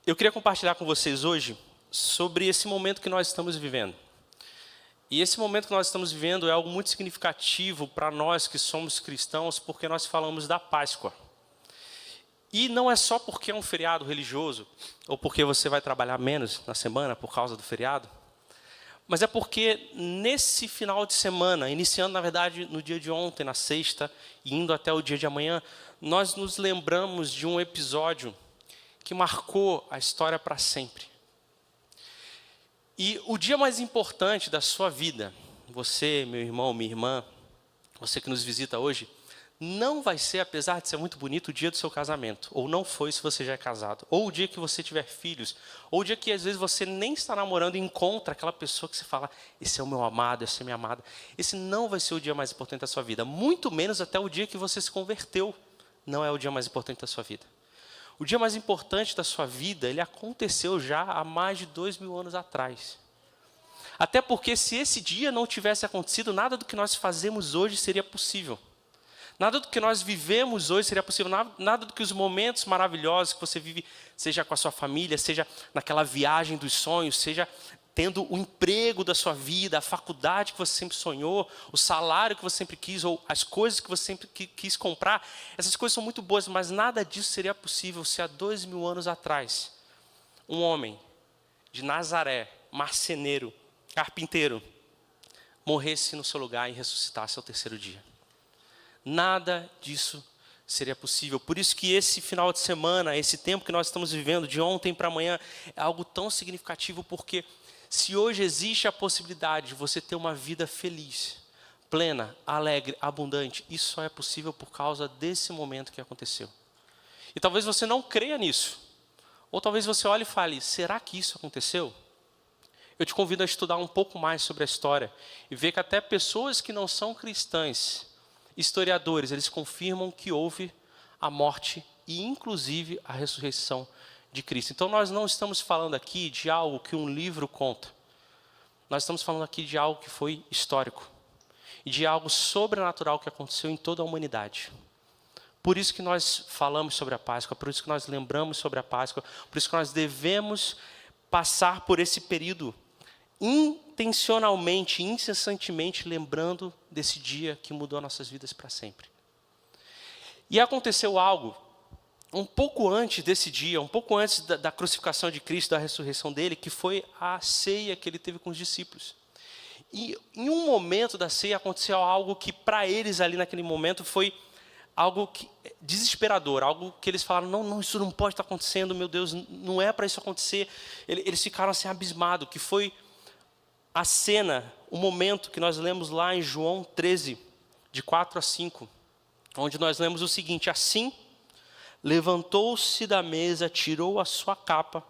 Eu queria compartilhar com vocês hoje sobre esse momento que nós estamos vivendo. E esse momento que nós estamos vivendo é algo muito significativo para nós que somos cristãos, porque nós falamos da Páscoa. E não é só porque é um feriado religioso, ou porque você vai trabalhar menos na semana por causa do feriado, mas é porque nesse final de semana, iniciando na verdade no dia de ontem, na sexta, e indo até o dia de amanhã, nós nos lembramos de um episódio que marcou a história para sempre. E o dia mais importante da sua vida, você, meu irmão, minha irmã, você que nos visita hoje, não vai ser, apesar de ser muito bonito, o dia do seu casamento. Ou não foi se você já é casado. Ou o dia que você tiver filhos. Ou o dia que às vezes você nem está namorando e encontra aquela pessoa que você fala, esse é o meu amado, essa é a minha amada. Esse não vai ser o dia mais importante da sua vida. Muito menos até o dia que você se converteu. Não é o dia mais importante da sua vida. O dia mais importante da sua vida, ele aconteceu já há mais de 2000 anos atrás. Até porque se esse dia não tivesse acontecido, nada do que nós fazemos hoje seria possível. Nada do que nós vivemos hoje seria possível. Nada do que os momentos maravilhosos que você vive, seja com a sua família, seja naquela viagem dos sonhos, seja tendo o emprego da sua vida, a faculdade que você sempre sonhou, o salário que você sempre quis, ou as coisas que você sempre quis comprar. Essas coisas são muito boas, mas nada disso seria possível se há 2000 anos atrás, um homem de Nazaré, marceneiro, carpinteiro, morresse no seu lugar e ressuscitasse ao terceiro dia. Nada disso seria possível. Por isso que esse final de semana, esse tempo que nós estamos vivendo, de ontem para amanhã, é algo tão significativo, porque se hoje existe a possibilidade de você ter uma vida feliz, plena, alegre, abundante, isso só é possível por causa desse momento que aconteceu. E talvez você não creia nisso. Ou talvez você olhe e fale, será que isso aconteceu? Eu te convido a estudar um pouco mais sobre a história e ver que até pessoas que não são cristãs, historiadores, eles confirmam que houve a morte e inclusive a ressurreição de Cristo. Então nós não estamos falando aqui de algo que um livro conta. Nós estamos falando aqui de algo que foi histórico. E de algo sobrenatural que aconteceu em toda a humanidade. Por isso que nós falamos sobre a Páscoa, por isso que nós lembramos sobre a Páscoa, por isso que nós devemos passar por esse período intencionalmente, incessantemente, lembrando desse dia que mudou nossas vidas para sempre. E aconteceu algo um pouco antes desse dia, um pouco antes da crucificação de Cristo, da ressurreição dele, que foi a ceia que ele teve com os discípulos. E em um momento da ceia aconteceu algo que para eles ali naquele momento foi algo desesperador, algo que eles falaram, não, isso não pode estar acontecendo, meu Deus, não é para isso acontecer. Eles ficaram assim abismados, que foi a cena, o momento que nós lemos lá em João 13, de 4 a 5, onde nós lemos o seguinte, assim, levantou-se da mesa, tirou a sua capa,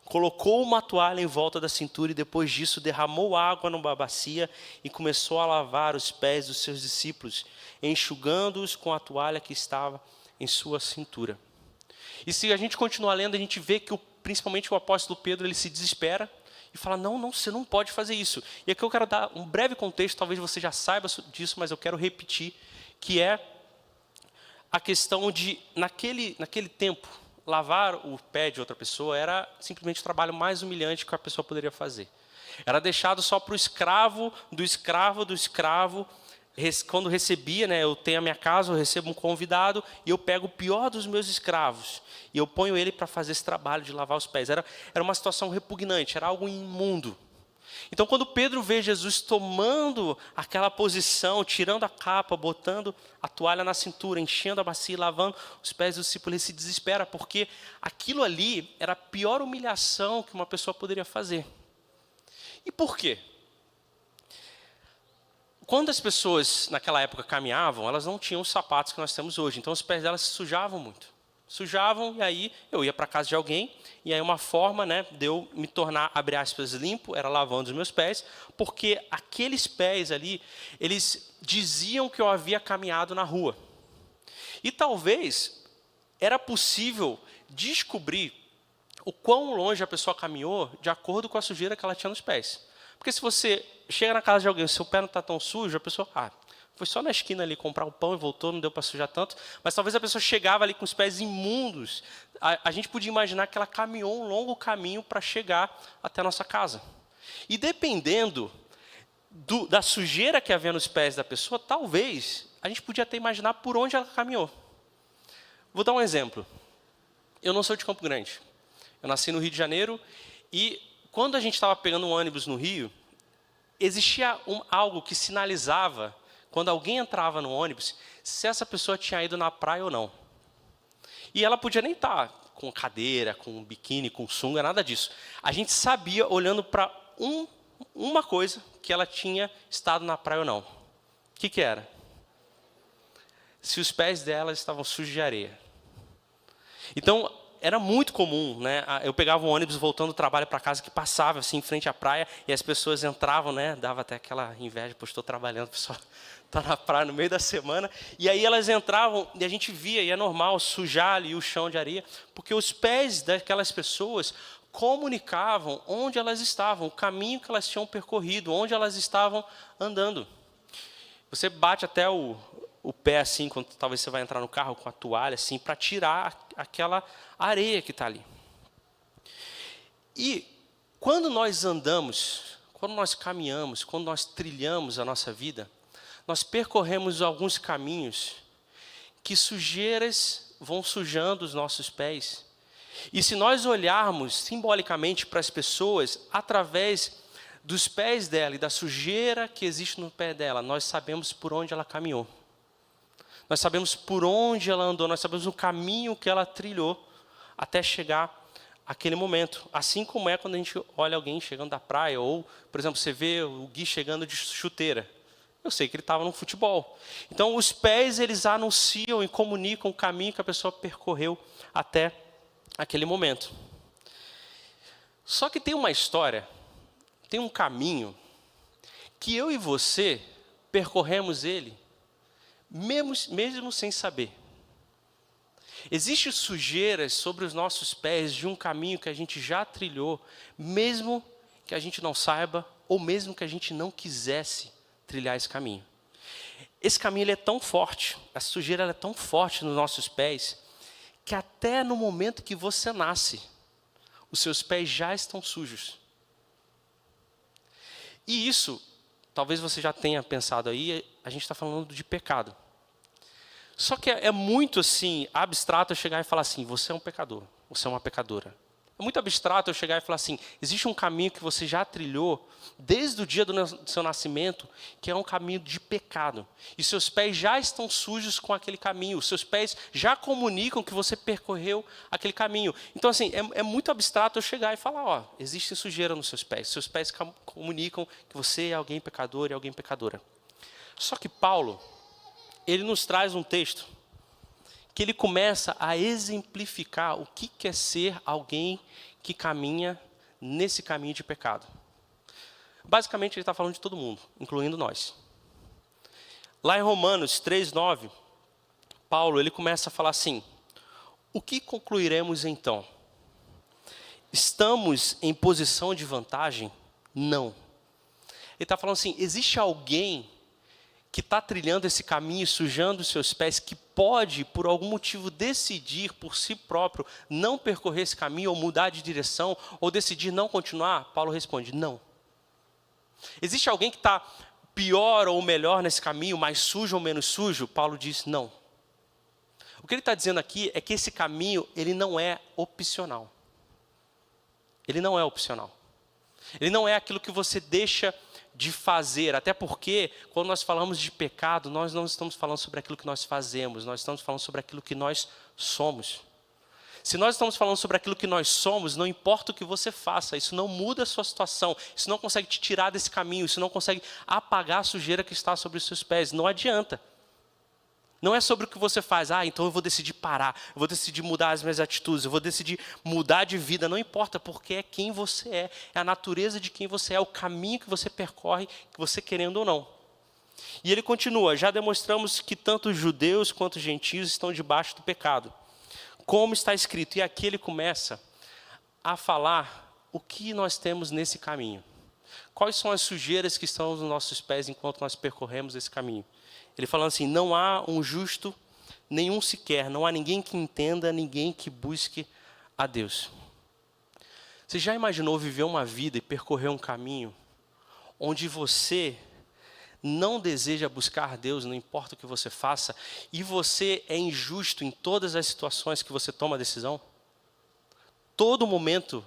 colocou uma toalha em volta da cintura e depois disso derramou água numa bacia e começou a lavar os pés dos seus discípulos, enxugando-os com a toalha que estava em sua cintura. E se a gente continuar lendo, a gente vê que principalmente o apóstolo Pedro, ele se desespera e fala, não, você não pode fazer isso. E aqui eu quero dar um breve contexto, talvez você já saiba disso, mas eu quero repetir, que é a questão de, naquele tempo, lavar o pé de outra pessoa era simplesmente o trabalho mais humilhante que a pessoa poderia fazer. Era deixado só para o escravo, quando recebia, né, eu tenho a minha casa, eu recebo um convidado e eu pego o pior dos meus escravos e eu ponho ele para fazer esse trabalho de lavar os pés. Era uma situação repugnante, era algo imundo. Então, quando Pedro vê Jesus tomando aquela posição, tirando a capa, botando a toalha na cintura, enchendo a bacia e lavando os pés dos discípulos, ele se desespera, porque aquilo ali era a pior humilhação que uma pessoa poderia fazer. E por quê? Quando as pessoas naquela época caminhavam, elas não tinham os sapatos que nós temos hoje, então os pés delas se sujavam muito. Sujavam, e aí eu ia para casa de alguém, e aí uma forma, né, de eu me tornar, abre aspas, limpo, era lavando os meus pés, porque aqueles pés ali, eles diziam que eu havia caminhado na rua. E talvez era possível descobrir o quão longe a pessoa caminhou de acordo com a sujeira que ela tinha nos pés. Porque se você chega na casa de alguém, seu pé não está tão sujo, a pessoa, Foi só na esquina ali comprar o pão e voltou, não deu para sujar tanto. Mas talvez a pessoa chegava ali com os pés imundos. A gente podia imaginar que ela caminhou um longo caminho para chegar até a nossa casa. E dependendo da sujeira que havia nos pés da pessoa, talvez a gente podia até imaginar por onde ela caminhou. Vou dar um exemplo. Eu não sou de Campo Grande. Eu nasci no Rio de Janeiro e quando a gente estava pegando um ônibus no Rio, existia algo que sinalizava, quando alguém entrava no ônibus, se essa pessoa tinha ido na praia ou não. E ela podia nem estar com cadeira, com biquíni, com sunga, nada disso. A gente sabia, olhando para uma coisa, que ela tinha estado na praia ou não. O que era? Se os pés dela estavam sujos de areia. Então, era muito comum, né? Eu pegava um ônibus voltando do trabalho para casa que passava assim em frente à praia e as pessoas entravam, né? Dava até aquela inveja, pois estou trabalhando, o pessoal está na praia no meio da semana. E aí elas entravam e a gente via, e é normal sujar ali o chão de areia, porque os pés daquelas pessoas comunicavam onde elas estavam, o caminho que elas tinham percorrido, onde elas estavam andando. Você bate até o pé assim, quando talvez você vai entrar no carro com a toalha, assim, para tirar aquela areia que está ali. E quando nós andamos, quando nós caminhamos, quando nós trilhamos a nossa vida, nós percorremos alguns caminhos que sujeiras vão sujando os nossos pés. E se nós olharmos simbolicamente para as pessoas, através dos pés dela e da sujeira que existe no pé dela, nós sabemos por onde ela caminhou. Nós sabemos por onde ela andou, nós sabemos o caminho que ela trilhou até chegar àquele momento. Assim como é quando a gente olha alguém chegando da praia, ou, por exemplo, você vê o Gui chegando de chuteira. Eu sei que ele estava no futebol. Então, os pés, eles anunciam e comunicam o caminho que a pessoa percorreu até aquele momento. Só que tem uma história, tem um caminho, que eu e você percorremos ele, mesmo sem saber. Existem sujeiras sobre os nossos pés de um caminho que a gente já trilhou, mesmo que a gente não saiba, ou mesmo que a gente não quisesse trilhar esse caminho. Esse caminho ele é tão forte, a sujeira ela é tão forte nos nossos pés, que até no momento que você nasce, os seus pés já estão sujos. E isso, talvez você já tenha pensado aí, a gente está falando de pecado. Só que é muito assim, abstrato eu chegar e falar assim, você é um pecador, você é uma pecadora. É muito abstrato eu chegar e falar assim, existe um caminho que você já trilhou, desde o dia do seu nascimento, que é um caminho de pecado. E seus pés já estão sujos com aquele caminho, seus pés já comunicam que você percorreu aquele caminho. Então assim, é muito abstrato eu chegar e falar, ó, existe sujeira nos seus pés comunicam que você é alguém pecador e alguém pecadora. Só que Paulo, ele nos traz um texto que ele começa a exemplificar o que é ser alguém que caminha nesse caminho de pecado. Basicamente, ele está falando de todo mundo, incluindo nós. Lá em Romanos 3:9, Paulo ele começa a falar assim, o que concluiremos então? Estamos em posição de vantagem? Não. Ele está falando assim, existe alguém que está trilhando esse caminho e sujando os seus pés, que pode, por algum motivo, decidir por si próprio não percorrer esse caminho, ou mudar de direção, ou decidir não continuar? Paulo responde, não. Existe alguém que está pior ou melhor nesse caminho, mais sujo ou menos sujo? Paulo diz, não. O que ele está dizendo aqui é que esse caminho, ele não é opcional. Ele não é opcional. Ele não é aquilo que você deixa de fazer, até porque quando nós falamos de pecado, nós não estamos falando sobre aquilo que nós fazemos, nós estamos falando sobre aquilo que nós somos. Se nós estamos falando sobre aquilo que nós somos, não importa o que você faça, isso não muda a sua situação, isso não consegue te tirar desse caminho, isso não consegue apagar a sujeira que está sobre os seus pés, não adianta. Não é sobre o que você faz, então eu vou decidir parar, eu vou decidir mudar as minhas atitudes, eu vou decidir mudar de vida, não importa, porque é quem você é a natureza de quem você é, o caminho que você percorre, que você querendo ou não. E ele continua, já demonstramos que tanto judeus quanto gentios estão debaixo do pecado, como está escrito, e aqui ele começa a falar o que nós temos nesse caminho. Quais são as sujeiras que estão nos nossos pés enquanto nós percorremos esse caminho? Ele falando assim, não há um justo, nenhum sequer, não há ninguém que entenda, ninguém que busque a Deus. Você já imaginou viver uma vida e percorrer um caminho onde você não deseja buscar Deus, não importa o que você faça, e você é injusto em todas as situações que você toma a decisão? Todo momento,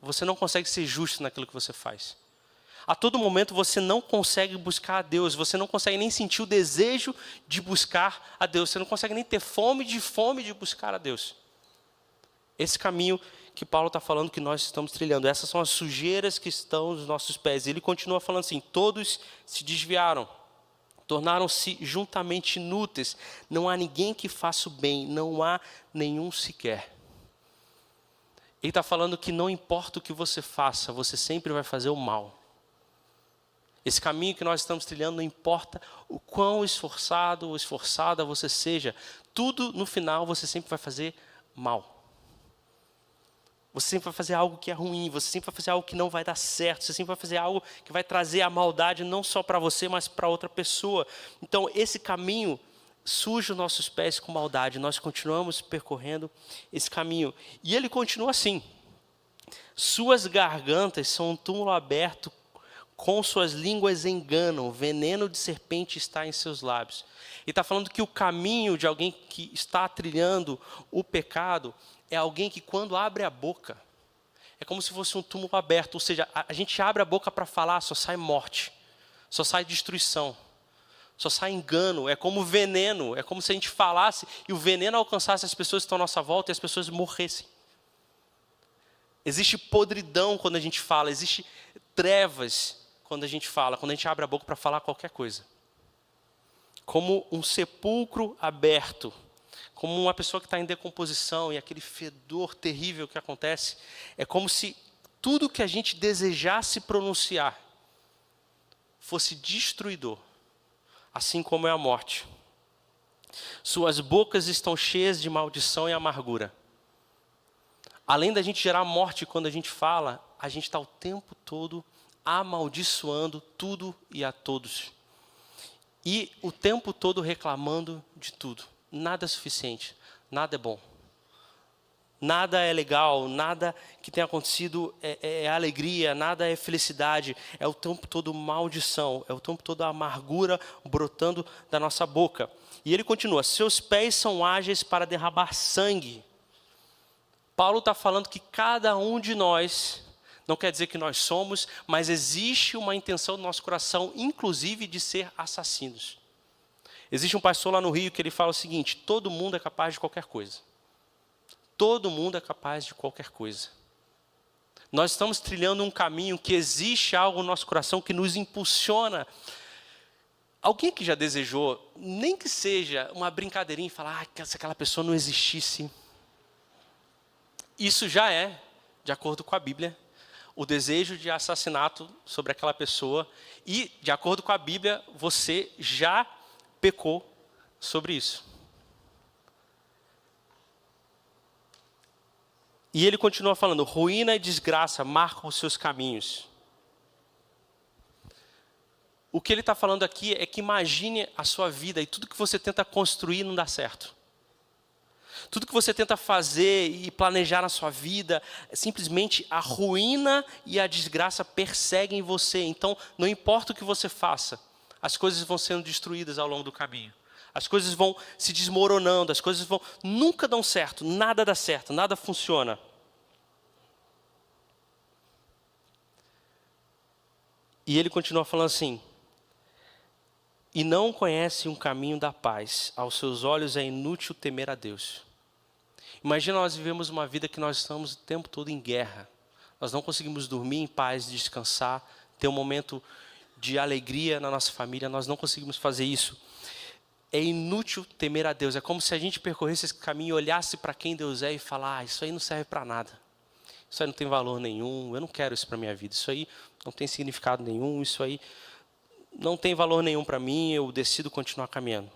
você não consegue ser justo naquilo que você faz. A todo momento, você não consegue buscar a Deus, você não consegue nem sentir o desejo de buscar a Deus, você não consegue nem ter fome de buscar a Deus. Esse caminho que Paulo está falando que nós estamos trilhando, essas são as sujeiras que estão nos nossos pés. Ele continua falando assim, todos se desviaram, tornaram-se juntamente inúteis, não há ninguém que faça o bem, não há nenhum sequer. Ele está falando que não importa o que você faça, você sempre vai fazer o mal. Esse caminho que nós estamos trilhando, não importa o quão esforçado ou esforçada você seja, tudo no final você sempre vai fazer mal. Você sempre vai fazer algo que é ruim, você sempre vai fazer algo que não vai dar certo, você sempre vai fazer algo que vai trazer a maldade não só para você, mas para outra pessoa. Então esse caminho suja os nossos pés com maldade, nós continuamos percorrendo esse caminho. E ele continua assim, suas gargantas são um túmulo aberto, com suas línguas enganam, veneno de serpente está em seus lábios. Ele está falando que o caminho de alguém que está trilhando o pecado é alguém que quando abre a boca, é como se fosse um túmulo aberto, ou seja, a gente abre a boca para falar, só sai morte, só sai destruição, só sai engano, é como veneno, é como se a gente falasse e o veneno alcançasse as pessoas que estão à nossa volta e as pessoas morressem. Existe podridão quando a gente fala, existe trevas quando a gente fala, quando a gente abre a boca para falar qualquer coisa. Como um sepulcro aberto, como uma pessoa que está em decomposição e aquele fedor terrível que acontece, é como se tudo que a gente desejasse pronunciar fosse destruidor, assim como é a morte. Suas bocas estão cheias de maldição e amargura. Além da gente gerar morte quando a gente fala, a gente está o tempo todo amaldiçoando tudo e a todos. E o tempo todo reclamando de tudo. Nada é suficiente, nada é bom. Nada é legal, nada que tenha acontecido é alegria, nada é felicidade. É o tempo todo maldição, é o tempo todo amargura brotando da nossa boca. E ele continua, seus pés são ágeis para derramar sangue. Paulo está falando que cada um de nós, não quer dizer que nós somos, mas existe uma intenção do nosso coração, inclusive de ser assassinos. Existe um pastor lá no Rio que ele fala o seguinte, todo mundo é capaz de qualquer coisa. Todo mundo é capaz de qualquer coisa. Nós estamos trilhando um caminho que existe algo no nosso coração que nos impulsiona. Alguém que já desejou, nem que seja uma brincadeirinha, e falar, se aquela pessoa não existisse. Isso já é, de acordo com a Bíblia, o desejo de assassinato sobre aquela pessoa. E, de acordo com a Bíblia, você já pecou sobre isso. E ele continua falando, ruína e desgraça marcam os seus caminhos. O que ele está falando aqui é que imagine a sua vida e tudo que você tenta construir não dá certo. Tudo que você tenta fazer e planejar na sua vida, simplesmente a ruína e a desgraça perseguem você. Então, não importa o que você faça, as coisas vão sendo destruídas ao longo do caminho. As coisas vão se desmoronando, as coisas nunca dão certo, nada dá certo, nada funciona. E ele continua falando assim, e não conhece um caminho da paz, aos seus olhos é inútil temer a Deus. Imagina nós vivemos uma vida que nós estamos o tempo todo em guerra. Nós não conseguimos dormir em paz, descansar, ter um momento de alegria na nossa família, nós não conseguimos fazer isso. É inútil temer a Deus, é como se a gente percorresse esse caminho, olhasse para quem Deus é e falar, isso aí não serve para nada. Isso aí não tem valor nenhum, eu não quero isso para a minha vida, isso aí não tem significado nenhum, isso aí não tem valor nenhum para mim, eu decido continuar caminhando.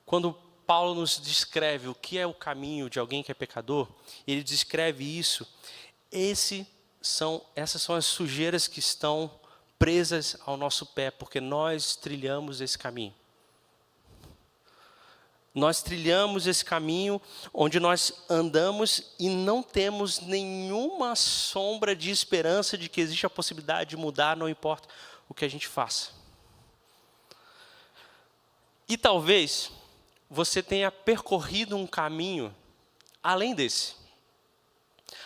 Quando Paulo nos descreve o que é o caminho de alguém que é pecador, ele descreve isso, essas são as sujeiras que estão presas ao nosso pé, porque nós trilhamos esse caminho. Nós trilhamos esse caminho onde nós andamos e não temos nenhuma sombra de esperança de que existe a possibilidade de mudar, não importa o que a gente faça. E talvez você tenha percorrido um caminho além desse.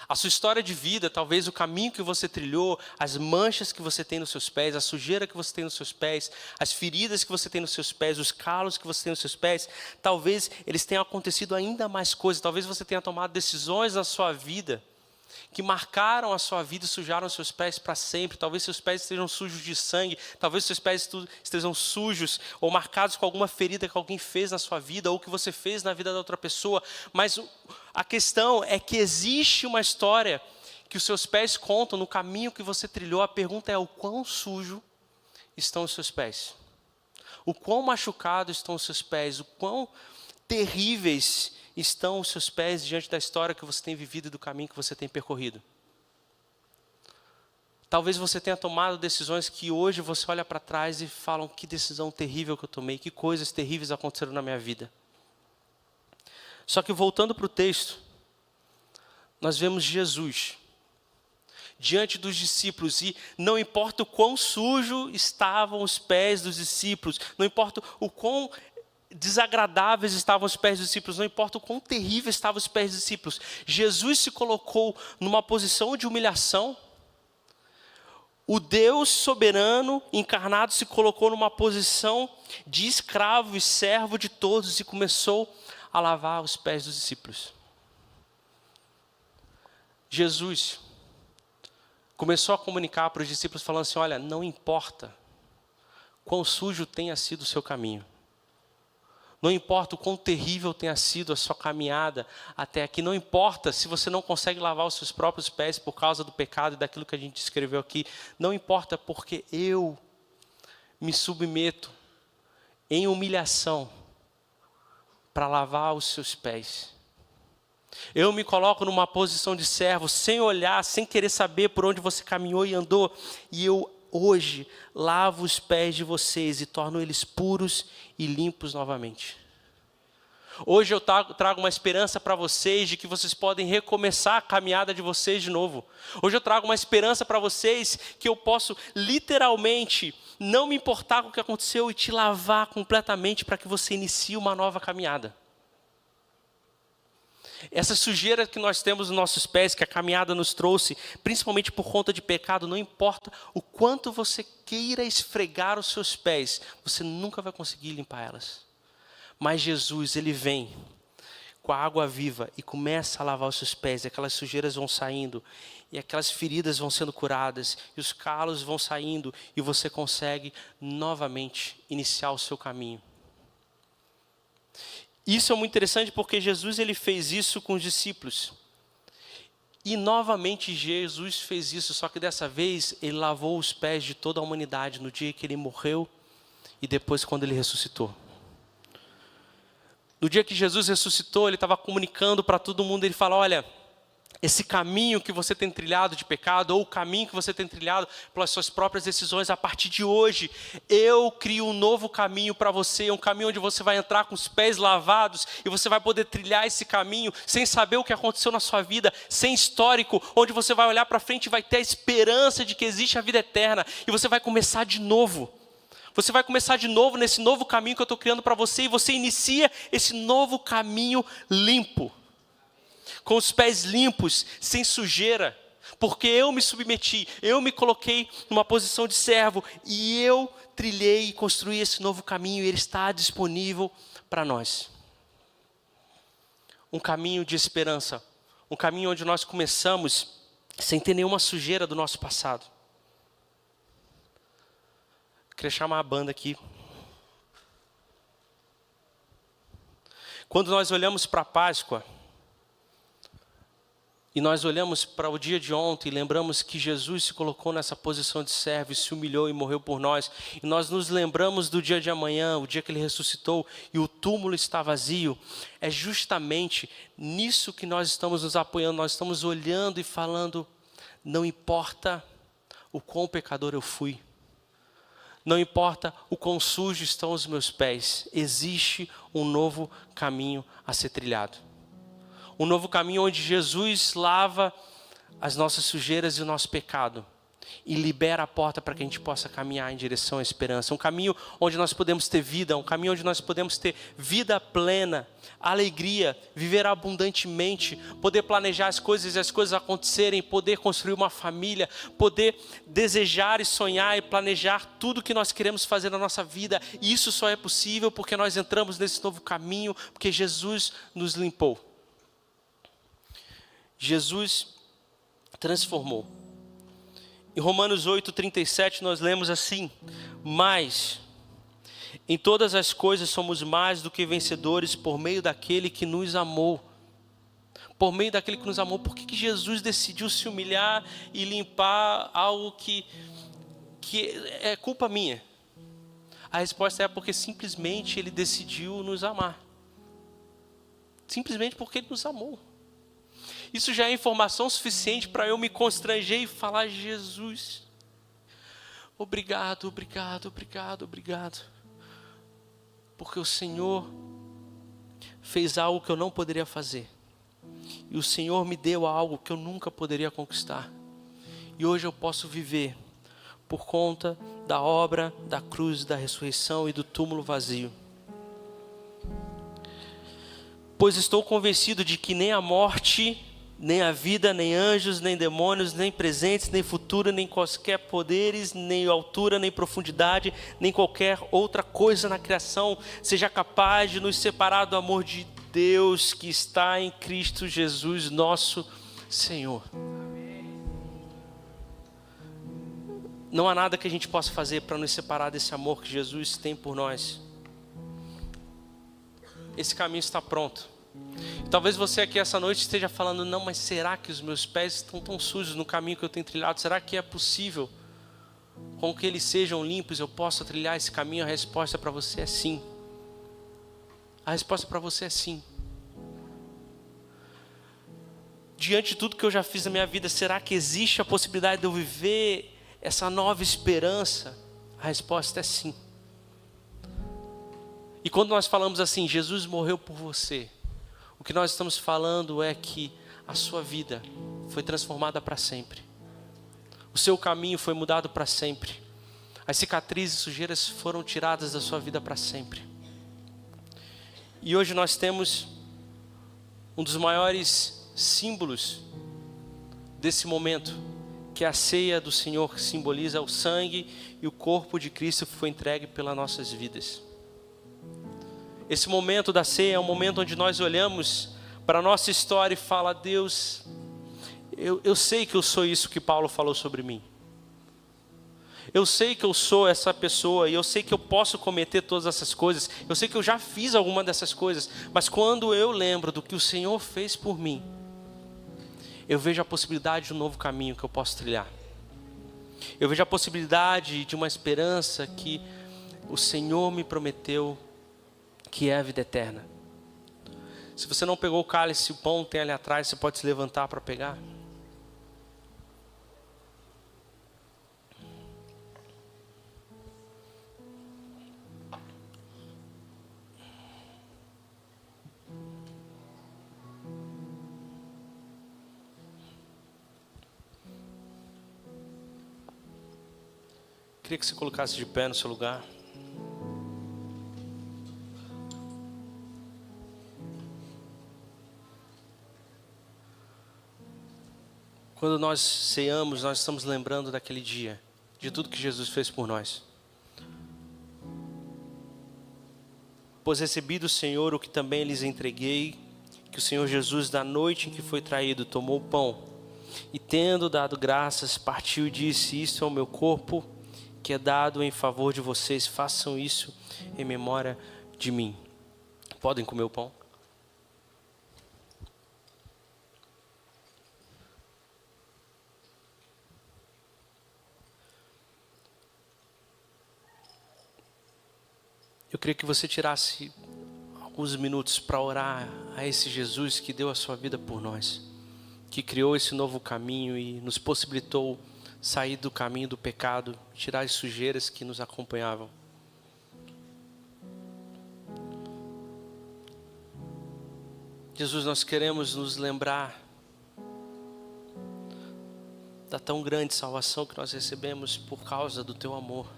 A sua história de vida, talvez o caminho que você trilhou, as manchas que você tem nos seus pés, a sujeira que você tem nos seus pés, as feridas que você tem nos seus pés, os calos que você tem nos seus pés, talvez eles tenham acontecido ainda mais coisas, talvez você tenha tomado decisões na sua vida que marcaram a sua vida e sujaram seus pés para sempre. Talvez seus pés estejam sujos de sangue, talvez seus pés estejam sujos ou marcados com alguma ferida que alguém fez na sua vida ou que você fez na vida da outra pessoa. Mas a questão é que existe uma história que os seus pés contam no caminho que você trilhou. A pergunta é: o quão sujo estão os seus pés? O quão machucados estão os seus pés? O quão terríveis estão os seus pés diante da história que você tem vivido e do caminho que você tem percorrido? Talvez você tenha tomado decisões que hoje você olha para trás e fala: que decisão terrível que eu tomei, que coisas terríveis aconteceram na minha vida. Só que voltando para o texto, nós vemos Jesus diante dos discípulos, e não importa o quão sujo estavam os pés dos discípulos, não importa o quão desagradáveis estavam os pés dos discípulos, não importa o quão terríveis estavam os pés dos discípulos, Jesus se colocou numa posição de humilhação. O Deus soberano encarnado se colocou numa posição de escravo e servo de todos e começou a lavar os pés dos discípulos. Jesus começou a comunicar para os discípulos falando assim: olha, não importa quão sujo tenha sido o seu caminho, não importa o quão terrível tenha sido a sua caminhada até aqui, não importa se você não consegue lavar os seus próprios pés por causa do pecado e daquilo que a gente escreveu aqui, não importa, porque eu me submeto em humilhação para lavar os seus pés. Eu me coloco numa posição de servo, sem olhar, sem querer saber por onde você caminhou e andou, e eu hoje lavo os pés de vocês e torno eles puros e limpos novamente. Hoje eu trago uma esperança para vocês de que vocês podem recomeçar a caminhada de vocês de novo. Hoje eu trago uma esperança para vocês que eu posso literalmente não me importar com o que aconteceu e te lavar completamente para que você inicie uma nova caminhada. Essa sujeira que nós temos nos nossos pés, que a caminhada nos trouxe, principalmente por conta de pecado, não importa o quanto você queira esfregar os seus pés, você nunca vai conseguir limpar elas. Mas Jesus, Ele vem com a água viva e começa a lavar os seus pés, e aquelas sujeiras vão saindo, e aquelas feridas vão sendo curadas, e os calos vão saindo, e você consegue novamente iniciar o seu caminho. Isso é muito interessante porque Jesus ele fez isso com os discípulos. E novamente Jesus fez isso, só que dessa vez ele lavou os pés de toda a humanidade no dia que ele morreu e depois quando ele ressuscitou. No dia que Jesus ressuscitou, ele estava comunicando para todo mundo, ele fala: olha, esse caminho que você tem trilhado de pecado, ou o caminho que você tem trilhado pelas suas próprias decisões, a partir de hoje, eu crio um novo caminho para você, um caminho onde você vai entrar com os pés lavados, e você vai poder trilhar esse caminho, sem saber o que aconteceu na sua vida, sem histórico, onde você vai olhar para frente e vai ter a esperança de que existe a vida eterna, e você vai começar de novo. Você vai começar de novo nesse novo caminho que eu estou criando para você, e você inicia esse novo caminho limpo. Com os pés limpos, sem sujeira, porque eu me submeti, eu me coloquei numa posição de servo, e eu trilhei e construí esse novo caminho, e ele está disponível para nós. Um caminho de esperança, um caminho onde nós começamos sem ter nenhuma sujeira do nosso passado. Eu queria chamar a banda aqui. Quando nós olhamos para a Páscoa, e nós olhamos para o dia de ontem e lembramos que Jesus se colocou nessa posição de servo e se humilhou e morreu por nós. E nós nos lembramos do dia de amanhã, o dia que Ele ressuscitou e o túmulo está vazio. É justamente nisso que nós estamos nos apoiando. Nós estamos olhando e falando: não importa o quão pecador eu fui. Não importa o quão sujos estão os meus pés, existe um novo caminho a ser trilhado. Um novo caminho onde Jesus lava as nossas sujeiras e o nosso pecado e libera a porta para que a gente possa caminhar em direção à esperança. Um caminho onde nós podemos ter vida, um caminho onde nós podemos ter vida plena, alegria, viver abundantemente, poder planejar as coisas e as coisas acontecerem, poder construir uma família, poder desejar e sonhar e planejar tudo que nós queremos fazer na nossa vida. E isso só é possível porque nós entramos nesse novo caminho, porque Jesus nos limpou. Jesus transformou. Em Romanos 8:37 nós lemos assim: mas em todas as coisas somos mais do que vencedores por meio daquele que nos amou. Por meio daquele que nos amou. Por que Jesus decidiu se humilhar e limpar algo que é culpa minha? A resposta é porque simplesmente Ele decidiu nos amar. Simplesmente porque Ele nos amou. Isso já é informação suficiente para eu me constranger e falar: Jesus, obrigado, obrigado, obrigado, obrigado. Porque o Senhor fez algo que eu não poderia fazer. E o Senhor me deu algo que eu nunca poderia conquistar. E hoje eu posso viver por conta da obra, da cruz, da ressurreição e do túmulo vazio. Pois estou convencido de que nem a morte, nem a vida, nem anjos, nem demônios, nem presentes, nem futuro, nem quaisquer poderes, nem altura, nem profundidade, nem qualquer outra coisa na criação seja capaz de nos separar do amor de Deus que está em Cristo Jesus, nosso Senhor. Não há nada que a gente possa fazer para nos separar desse amor que Jesus tem por nós. Esse caminho está pronto. Talvez você aqui essa noite esteja falando: não, mas será que os meus pés estão tão sujos no caminho que eu tenho trilhado? Será que é possível com que eles sejam limpos eu possa trilhar esse caminho? A resposta para você é sim. A resposta para você é sim. Diante de tudo que eu já fiz na minha vida, será que existe a possibilidade de eu viver essa nova esperança? A resposta é sim. E quando nós falamos assim: Jesus morreu por você, o que nós estamos falando é que a sua vida foi transformada para sempre. O seu caminho foi mudado para sempre. As cicatrizes e sujeiras foram tiradas da sua vida para sempre. E hoje nós temos um dos maiores símbolos desse momento, que é a ceia do Senhor, que simboliza o sangue e o corpo de Cristo que foi entregue pelas nossas vidas. Esse momento da ceia é um momento onde nós olhamos para a nossa história e fala: Deus, eu sei que eu sou isso que Paulo falou sobre mim. Eu sei que eu sou essa pessoa e eu sei que eu posso cometer todas essas coisas. Eu sei que eu já fiz alguma dessas coisas. Mas quando eu lembro do que o Senhor fez por mim, eu vejo a possibilidade de um novo caminho que eu posso trilhar. Eu vejo a possibilidade de uma esperança que o Senhor me prometeu, que é a vida eterna. Se você não pegou o cálice, o pão tem ali atrás, você pode se levantar para pegar. Queria que você colocasse de pé no seu lugar. Quando nós ceamos, nós estamos lembrando daquele dia, de tudo que Jesus fez por nós. Pois recebi do Senhor o que também lhes entreguei, que o Senhor Jesus, da noite em que foi traído, tomou o pão e, tendo dado graças, partiu e disse: isto é o meu corpo, que é dado em favor de vocês, façam isso em memória de mim. Podem comer o pão? Eu queria que você tirasse alguns minutos para orar a esse Jesus que deu a sua vida por nós, que criou esse novo caminho e nos possibilitou sair do caminho do pecado, tirar as sujeiras que nos acompanhavam. Jesus, nós queremos nos lembrar da tão grande salvação que nós recebemos por causa do Teu amor.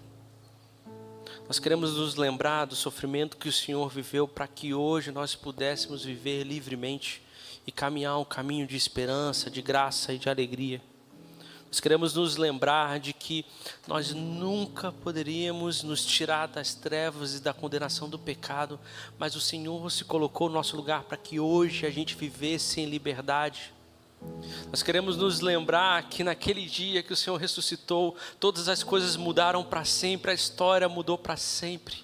Nós queremos nos lembrar do sofrimento que o Senhor viveu para que hoje nós pudéssemos viver livremente e caminhar um caminho de esperança, de graça e de alegria. Nós queremos nos lembrar de que nós nunca poderíamos nos tirar das trevas e da condenação do pecado, mas o Senhor se colocou no nosso lugar para que hoje a gente vivesse em liberdade. Nós queremos nos lembrar que naquele dia que o Senhor ressuscitou, todas as coisas mudaram para sempre, a história mudou para sempre.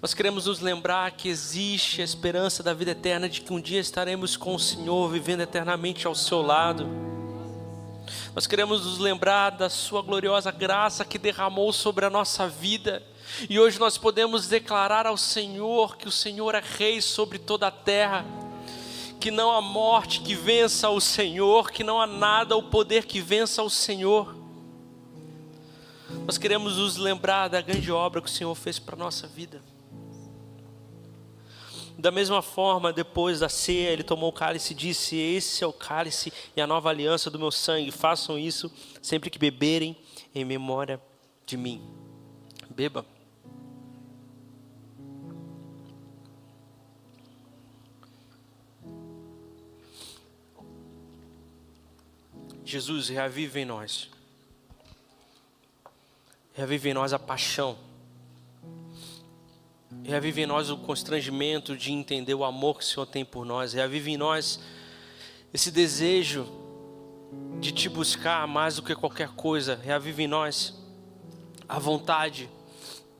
Nós queremos nos lembrar que existe a esperança da vida eterna, de que um dia estaremos com o Senhor, vivendo eternamente ao seu lado. Nós queremos nos lembrar da sua gloriosa graça que derramou sobre a nossa vida. E hoje nós podemos declarar ao Senhor que o Senhor é Rei sobre toda a terra. Que não há morte que vença o Senhor, que não há nada ou poder que vença o Senhor. Nós queremos nos lembrar da grande obra que o Senhor fez para a nossa vida. Da mesma forma, depois da ceia, Ele tomou o cálice e disse: esse é o cálice e a nova aliança do meu sangue. Façam isso sempre que beberem em memória de mim. Beba. Jesus, reavive em nós. Reavive em nós a paixão. Reavive em nós o constrangimento de entender o amor que o Senhor tem por nós. Reavive em nós esse desejo de te buscar mais do que qualquer coisa. Reavive em nós a vontade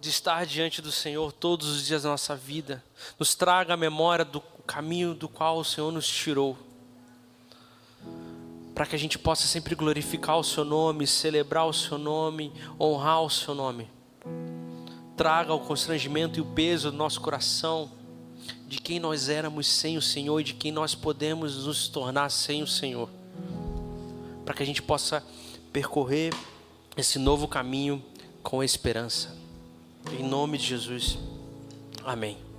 de estar diante do Senhor todos os dias da nossa vida. Nos traga a memória do caminho do qual o Senhor nos tirou, para que a gente possa sempre glorificar o Seu nome, celebrar o Seu nome, honrar o Seu nome. Traga o constrangimento e o peso do nosso coração de quem nós éramos sem o Senhor e de quem nós podemos nos tornar sem o Senhor, para que a gente possa percorrer esse novo caminho com esperança. Em nome de Jesus, amém.